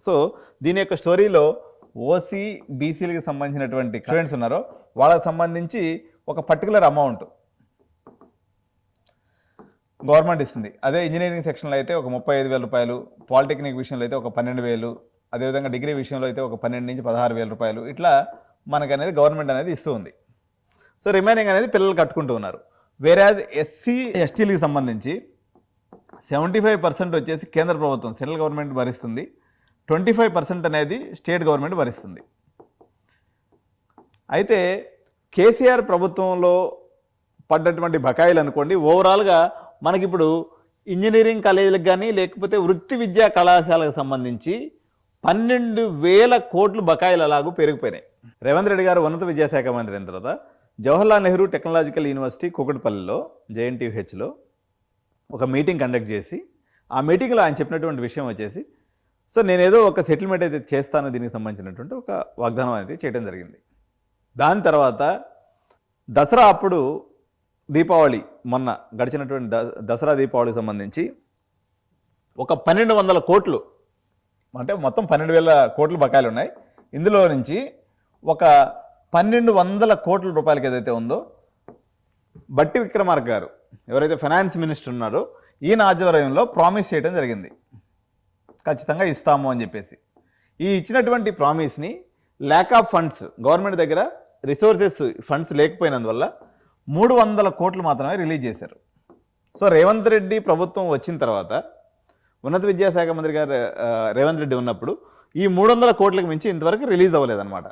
So దీని యొక్క స్టోరీలో ఓసీ బీసీలకు సంబంధించినటువంటి స్టూడెంట్స్ ఉన్నారో వాళ్ళకి సంబంధించి ఒక పర్టికులర్ అమౌంట్ గవర్నమెంట్ ఇస్తుంది. అదే ఇంజనీరింగ్ సెక్షన్లో అయితే ఒక 35,000 రూపాయలు, పాలిటెక్నిక్ విషయంలో అయితే ఒక 12,000, అదేవిధంగా డిగ్రీ విషయంలో అయితే ఒక 12 నుంచి 16,000 రూపాయలు, ఇట్లా మనకు అనేది గవర్నమెంట్ అనేది ఇస్తూ ఉంది. సో రిమైనింగ్ అనేది పిల్లలు కట్టుకుంటూ ఉన్నారు. వేరేజ్ ఎస్సీ ఎస్టీలకు సంబంధించి 75% వచ్చేసి కేంద్ర ప్రభుత్వం సెంట్రల్ గవర్నమెంట్ భరిస్తుంది, 25% అనేది స్టేట్ గవర్నమెంట్ భరిస్తుంది. అయితే కేసీఆర్ ప్రభుత్వంలో పడ్డటువంటి బకాయిలు అనుకోండి, ఓవరాల్గా మనకిప్పుడు ఇంజనీరింగ్ కాలేజీలకు కానీ లేకపోతే వృత్తి విద్యా కళాశాలకు సంబంధించి 12,000 కోట్లు బకాయిలు అలాగూ పెరిగిపోయినాయి. రేవంత్ రెడ్డి గారు ఉన్నత విద్యాశాఖ మంత్రి అయిన తర్వాత జవహర్లాల్ నెహ్రూ టెక్నాలజికల్ యూనివర్సిటీ కూకట్పల్లిలో JNTUHలో ఒక మీటింగ్ కండక్ట్ చేసి, ఆ మీటింగ్లో ఆయన చెప్పినటువంటి విషయం వచ్చేసి, సో నేనేదో ఒక సెటిల్మెంట్ అయితే చేస్తాను దీనికి సంబంధించినటువంటి ఒక వాగ్దానం అనేది చేయడం జరిగింది. దాని తర్వాత దసరా అప్పుడు దీపావళి మొన్న గడిచినటువంటి దసరా దీపావళికి సంబంధించి ఒక 1,200 కోట్లు, అంటే మొత్తం 12,000 కోట్లు బకాయిలు ఉన్నాయి. ఇందులో నుంచి ఒక 1,200 కోట్ల రూపాయలకి ఏదైతే ఉందో బట్టి విక్రమార్క గారు ఎవరైతే ఫైనాన్స్ మినిస్టర్ ఉన్నారో ఈయన ఆధ్వర్యంలో ప్రామిస్ చేయడం జరిగింది, ఖచ్చితంగా ఇస్తాము అని చెప్పేసి. ఈ ఇచ్చినటువంటి ప్రామిస్ని ల్యాక్ ఆఫ్ ఫండ్స్, గవర్నమెంట్ దగ్గర రిసోర్సెస్ ఫండ్స్ లేకపోయినందువల్ల 300 కోట్లు మాత్రమే రిలీజ్ చేశారు. సో రేవంత్ రెడ్డి ప్రభుత్వం వచ్చిన తర్వాత, ఉన్నత విద్యాశాఖ మంత్రి గారు రేవంత్ రెడ్డి ఉన్నప్పుడు ఈ 300 కోట్లకు మించి ఇంతవరకు రిలీజ్ అవ్వలేదన్నమాట.